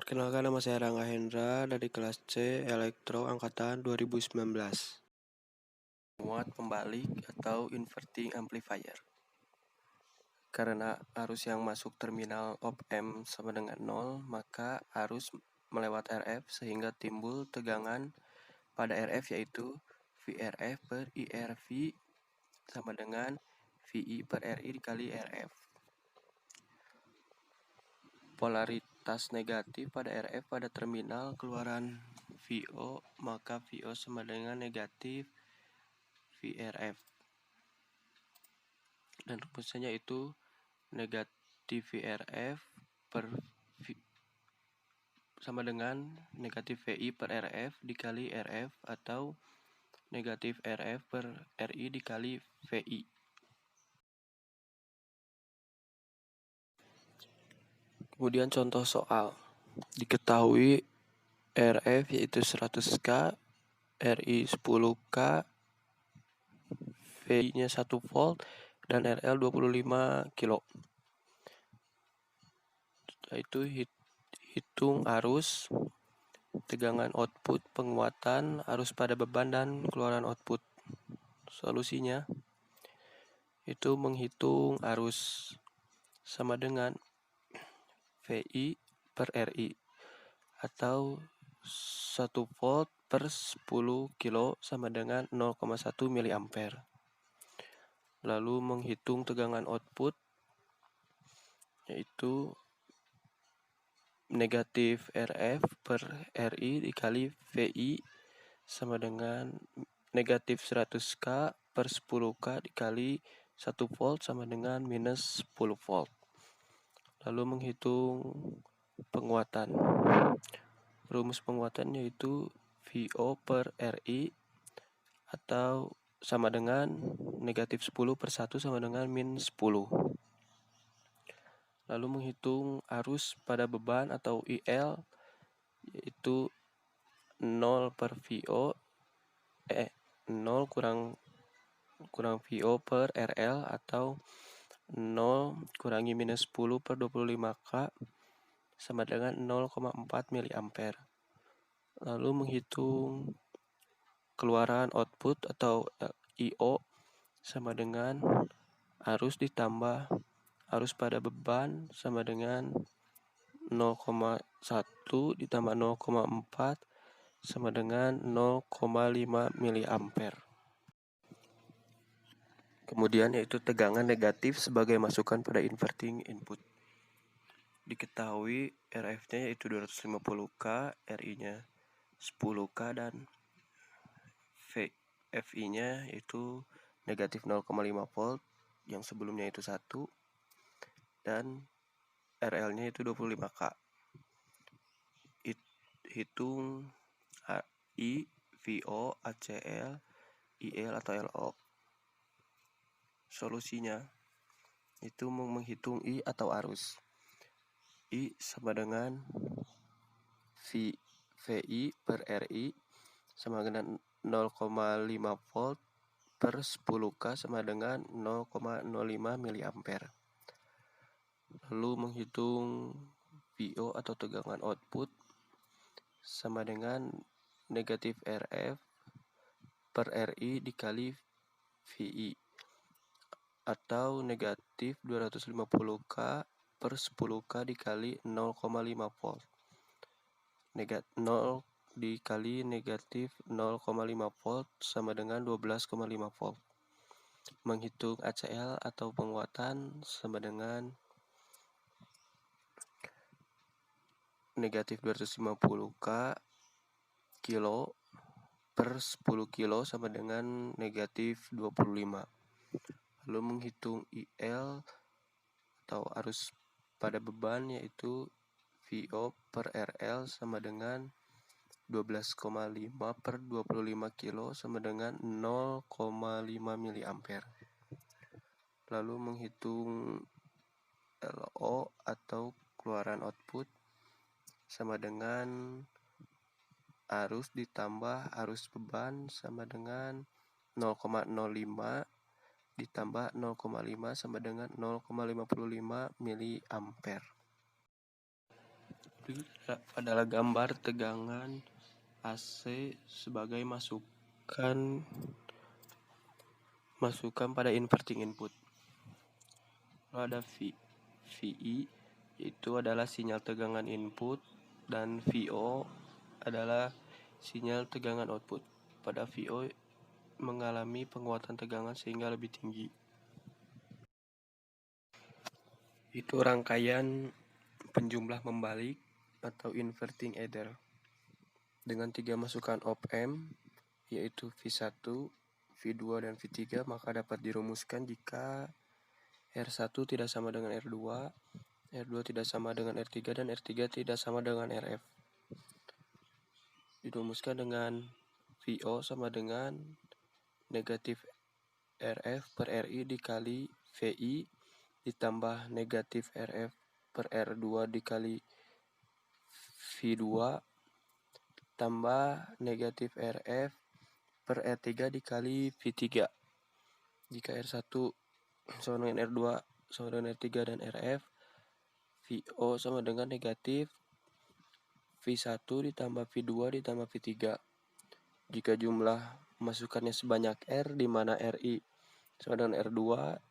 Perkenalkan, nama saya Rangga Hendra dari kelas C Elektro angkatan 2019. Muat pembalik atau inverting amplifier. Karena arus yang masuk terminal op-amp sama dengan 0, maka arus melewat RF sehingga timbul tegangan pada RF, yaitu VRF per IRV sama dengan VI per RI dikali RF. Polaritas negatif pada RF pada terminal keluaran VO, maka VO sama dengan negatif VRF. Dan rumusnya itu negatif VRF per sama dengan negatif VI per RF dikali RF, atau negatif RF per RI dikali VI. Kemudian contoh soal. Diketahui RF yaitu 100K, RI 10K, VI-nya 1 volt, dan RL 25 kilo. Itu hitung arus, tegangan output, penguatan, arus pada beban, dan keluaran output. Solusinya itu menghitung arus sama dengan VI per RI atau 1 volt per 10 kilo sama dengan 0,1 mA. Lalu menghitung tegangan output, yaitu negatif RF per RI dikali VI sama dengan negatif 100K per 10K dikali 1 volt sama dengan minus 10 volt. Lalu menghitung penguatan. Rumus penguatan yaitu VO per RI atau sama dengan negatif 10 per 1 sama dengan min 10. Lalu menghitung arus pada beban atau IL, yaitu 0 per VO 0 kurang VO per RL atau 0 kurangi minus 10 per 25K sama dengan 0,4 mA. Lalu menghitung keluaran output atau IO sama dengan arus ditambah arus pada beban sama dengan 0,1 ditambah 0,4 sama dengan 0,5 mA. Kemudian yaitu tegangan negatif sebagai masukan pada inverting input. Diketahui RF-nya yaitu 250K, RI-nya 10K, dan FI-nya yaitu negatif 0,5 volt yang sebelumnya itu 1, dan RL-nya itu 25K. Hitung I, VO, ACL, IL atau LO. Solusinya itu menghitung I atau arus. I sama dengan VI per RI sama dengan 0,5 volt per 10K sama dengan 0,05 mA. Lalu menghitung VO atau tegangan output sama dengan negatif RF per RI dikali VI atau negatif 250K per 10K dikali 0,5 volt. 0 dikali negatif 0,5 volt sama dengan 12,5 volt. Menghitung ACL atau penguatan sama dengan negatif 250K kilo per 10 kilo sama dengan negatif 25. Lalu menghitung IL atau arus pada beban yaitu VO per RL sama dengan 12,5 per 25 kilo sama dengan 0,5 mA. Lalu menghitung LO atau keluaran output sama dengan arus ditambah arus beban sama dengan 0,05 ditambah 0,5 sama dengan 0,55 mA. Berikut adalah gambar tegangan AC sebagai masukan pada inverting input. Lalu ada VI, itu adalah sinyal tegangan input, dan VO adalah sinyal tegangan output. Pada VO mengalami penguatan tegangan sehingga lebih tinggi. Itu rangkaian penjumlah membalik atau inverting adder dengan 3 masukan op-amp, yaitu V1, V2, dan V3, maka dapat dirumuskan jika R1 tidak sama dengan R2, R2 tidak sama dengan R3, dan R3 tidak sama dengan RF. Dirumuskan dengan VO sama dengan negatif RF per RI dikali VI ditambah negatif RF per R2 dikali V2 tambah negatif RF per R3 dikali V3. Jika R1 sama dengan R2 sama dengan R3 dan RF, VO sama dengan negatif V1 ditambah V2 ditambah V3. Jika jumlah masukannya sebanyak R, di mana RI sama dengan R2,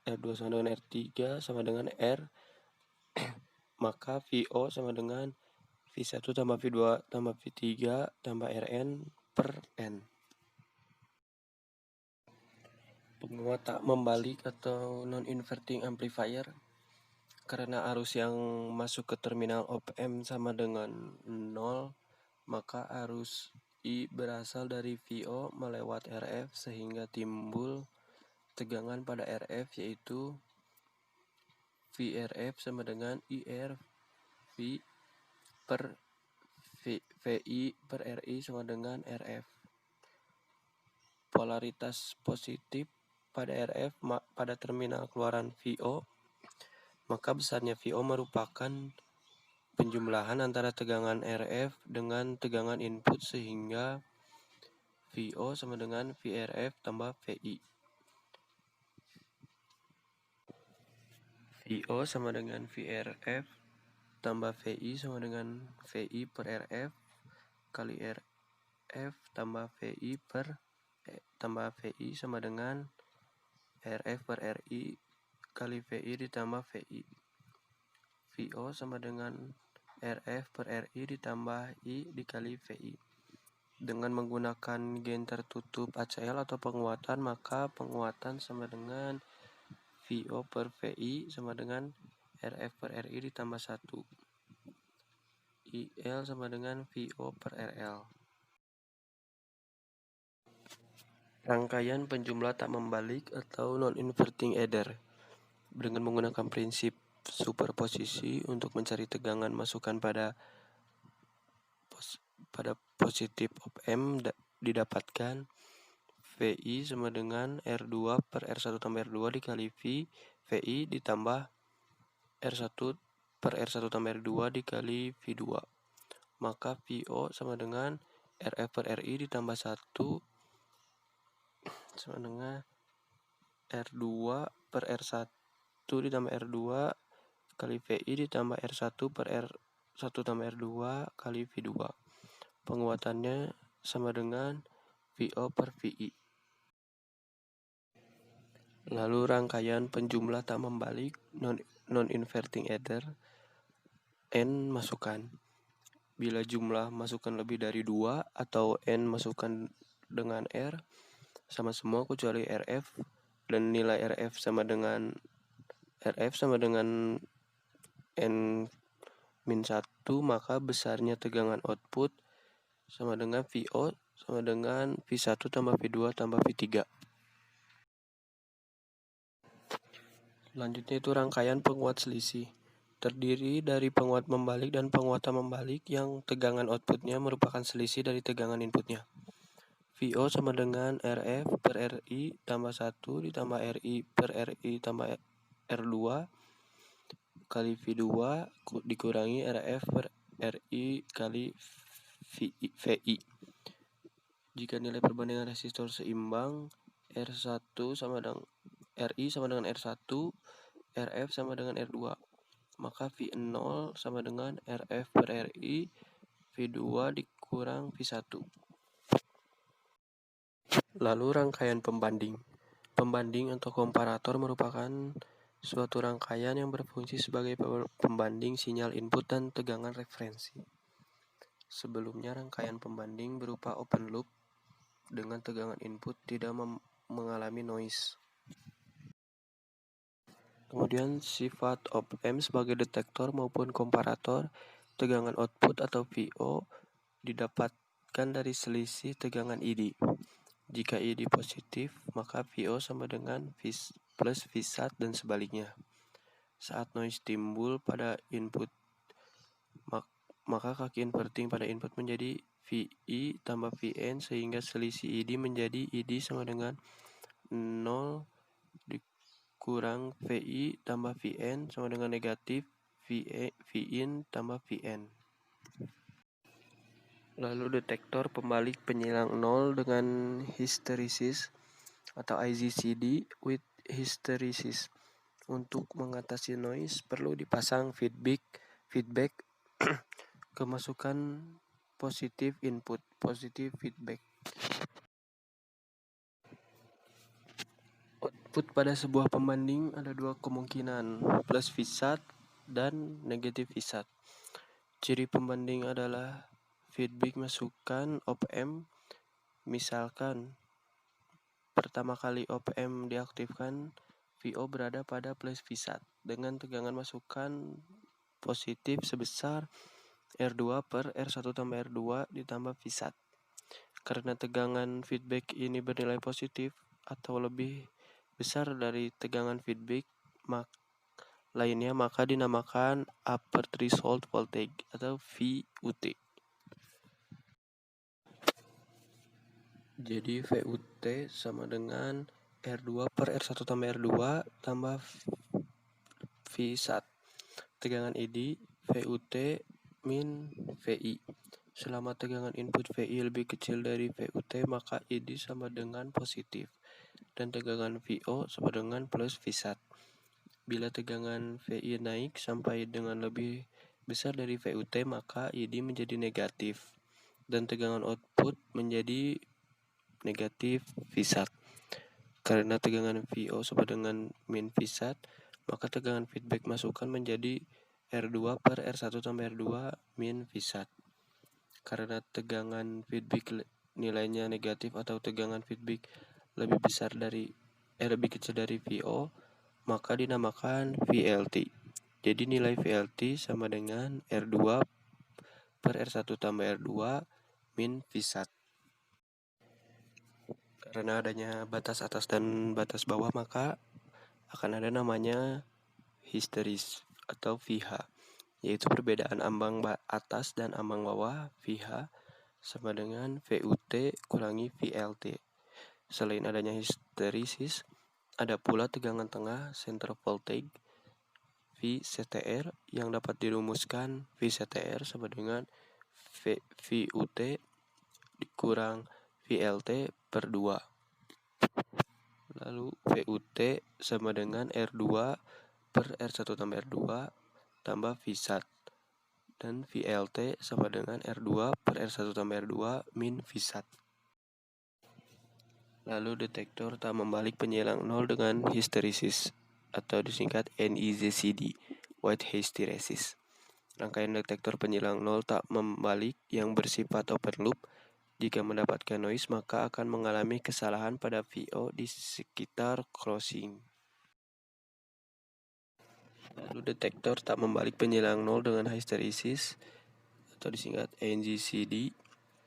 R2 sama dengan R3 sama dengan R, maka VO sama dengan V1 tambah V2 tambah V3 tambah Rn per N. Penguat tak membalik atau non-inverting amplifier, karena arus yang masuk ke terminal op-amp sama dengan 0, maka arus I berasal dari VO melewat RF sehingga timbul tegangan pada RF, yaitu VRF sama dengan IR V per VI per RI sama dengan RF. Polaritas positif pada RF pada terminal keluaran VO, maka besarnya VO merupakan penjumlahan antara tegangan RF dengan tegangan input, sehingga VO sama dengan VRF tambah VI. VO sama dengan VRF tambah VI sama dengan VI per RF kali RF tambah VI tambah VI sama dengan RF per RI kali VI ditambah VI. VO sama dengan RF per RI ditambah I dikali VI. Dengan menggunakan gain tertutup ACL atau penguatan, maka penguatan sama dengan VO per VI sama dengan RF per RI ditambah 1. IL sama dengan VO per RL. Rangkaian penjumlah tak membalik atau non-inverting adder dengan menggunakan prinsip superposisi untuk mencari tegangan masukan pada positif op-amp didapatkan VI sama dengan R2 per R1 tambah R2 dikali VI ditambah R1 per R1 tambah R2 dikali V2. Maka VO sama dengan RF per RI ditambah 1 sama dengan R2 per R1 ditambah R2 kali VI ditambah R1 per R1 tambah R2 kali V2. Penguatannya sama dengan VO per VI. Lalu rangkaian penjumlah tak membalik non-inverting adder N masukan. Bila jumlah masukan lebih dari 2 atau N masukan dengan R sama semua kecuali RF, dan nilai RF sama dengan N-1, maka besarnya tegangan output sama dengan VO sama dengan V1 tambah V2 tambah V3. Selanjutnya itu rangkaian penguat selisih. Terdiri dari penguat membalik dan penguat tak membalik yang tegangan outputnya merupakan selisih dari tegangan inputnya. VO sama dengan RF per RI tambah 1 ditambah RI per RI tambah R2 kali V2 dikurangi RF per RI kali VI. Jika nilai perbandingan resistor seimbang, RI sama dengan R1, RF sama dengan R2. maka V0 sama dengan RF per RI V2 dikurang V1. Lalu rangkaian pembanding. Pembanding atau komparator merupakan suatu rangkaian yang berfungsi sebagai pembanding sinyal input dan tegangan referensi. Sebelumnya rangkaian pembanding berupa open loop dengan tegangan input tidak mengalami noise. Kemudian sifat op-amp sebagai detektor maupun komparator tegangan output atau VO didapatkan dari selisih tegangan ID. Jika ID positif, maka VO sama dengan plus Vsat dan sebaliknya. Saat noise timbul pada input, maka kaki inverting pada input menjadi VI tambah Vn sehingga selisih ID menjadi ID sama dengan 0 dikurang VI tambah Vn sama dengan negatif Vin tambah Vn. Lalu detektor pembalik penyilang 0 dengan hysteresis atau IGCD with hysteresis. Untuk mengatasi noise perlu dipasang feedback kemasukan positif input, positif feedback. Output pada sebuah pembanding ada dua kemungkinan, plus Vsat dan negatif Vsat. Ciri pembanding adalah feedback masukan op-amp. Misalkan pertama kali op-amp diaktifkan, VO berada pada plus Vsat dengan tegangan masukan positif sebesar R2 per R1 tambah R2 ditambah Vsat. Karena tegangan feedback ini bernilai positif atau lebih besar dari tegangan feedback lainnya, maka dinamakan upper threshold voltage atau VUT. Jadi VUT sama dengan R2 per R1 tambah R2 tambah Vsat. Tegangan ID VUT min VI. Selama tegangan input VI lebih kecil dari VUT, maka ID sama dengan positif dan tegangan VO sama dengan plus Vsat. Bila tegangan VI naik sampai dengan lebih besar dari VUT, maka ID menjadi negatif dan tegangan output menjadi negatif Vsat. Karena tegangan VO sama dengan min Vsat, maka tegangan feedback masukan menjadi R2 per R1 tambah R2 min Vsat. Karena tegangan feedback nilainya negatif atau tegangan feedback lebih kecil dari VO, maka dinamakan VLT. Jadi nilai VLT sama dengan R2 per R1 tambah R2 min Vsat. Karena adanya batas atas dan batas bawah, maka akan ada namanya hysteresis atau VH, yaitu perbedaan ambang atas dan ambang bawah VH sama dengan VUT kurangi VLT. Selain adanya hysteresis, ada pula tegangan tengah center voltage VCTR yang dapat dirumuskan VCTR sama dengan VUT dikurang VLT per 2. Lalu VUT sama dengan R2 per R1 tambah R2 tambah Vsat. Dan VLT sama dengan R2 per R1 tambah R2 min Vsat. Lalu detektor tak membalik penyilang 0 dengan hysteresis atau disingkat NIZCD, white hysteresis. Rangkaian detektor penyilang 0 tak membalik yang bersifat open loop. Jika mendapatkan noise, maka akan mengalami kesalahan pada VO di sekitar crossing. Lalu detektor tak membalik penyilang 0 dengan hysteresis atau disingkat NGCD,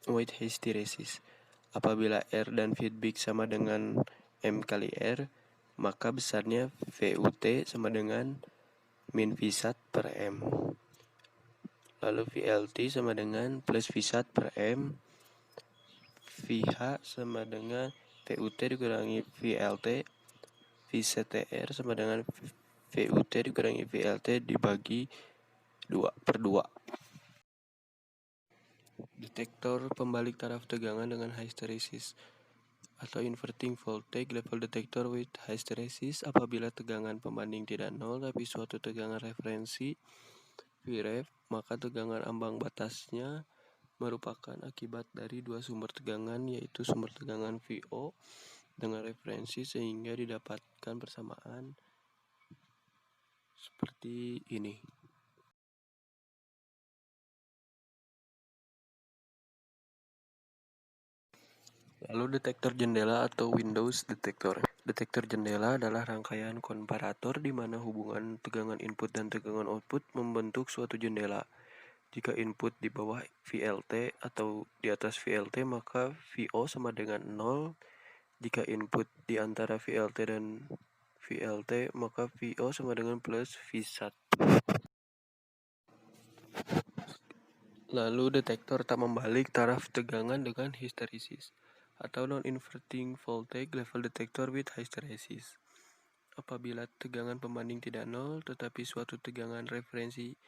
white hysteresis. Apabila R dan feedback sama dengan M kali R, maka besarnya VUT sama dengan min Vsat per M. Lalu VLT sama dengan plus Vsat per M. VH sama dengan VUT dikurangi VLT. VCTR sama dengan VUT dikurangi VLT dibagi 2/2. Detektor pembalik taraf tegangan dengan hysteresis atau inverting voltage level detector with hysteresis apabila tegangan pembanding tidak nol tapi suatu tegangan referensi Vref, maka tegangan ambang batasnya merupakan akibat dari dua sumber tegangan, yaitu sumber tegangan VO dengan referensi sehingga didapatkan persamaan seperti ini. Lalu detektor jendela atau Windows detektor. Detektor jendela adalah rangkaian komparator di mana hubungan tegangan input dan tegangan output membentuk suatu jendela. Jika input di bawah VLT atau di atas VLT, maka VO sama dengan 0. Jika input di antara VLT dan VLT, maka VO sama dengan plus V1. Lalu detektor tak membalik taraf tegangan dengan histeresis atau non-inverting voltage level detector with hysteresis. Apabila tegangan pembanding tidak nol tetapi suatu tegangan referensi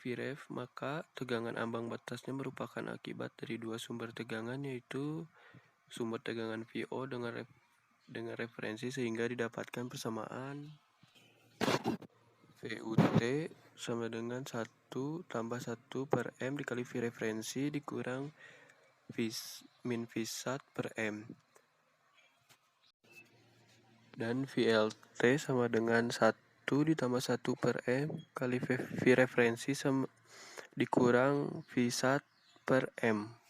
Vref, maka tegangan ambang batasnya merupakan akibat dari dua sumber tegangan, yaitu sumber tegangan VO dengan referensi sehingga didapatkan persamaan VUT sama dengan 1 tambah 1 per M dikali V referensi dikurang min V1 per M. Dan VLT sama dengan 1 ditambah 1 per M kali V referensi dikurang V1 per M.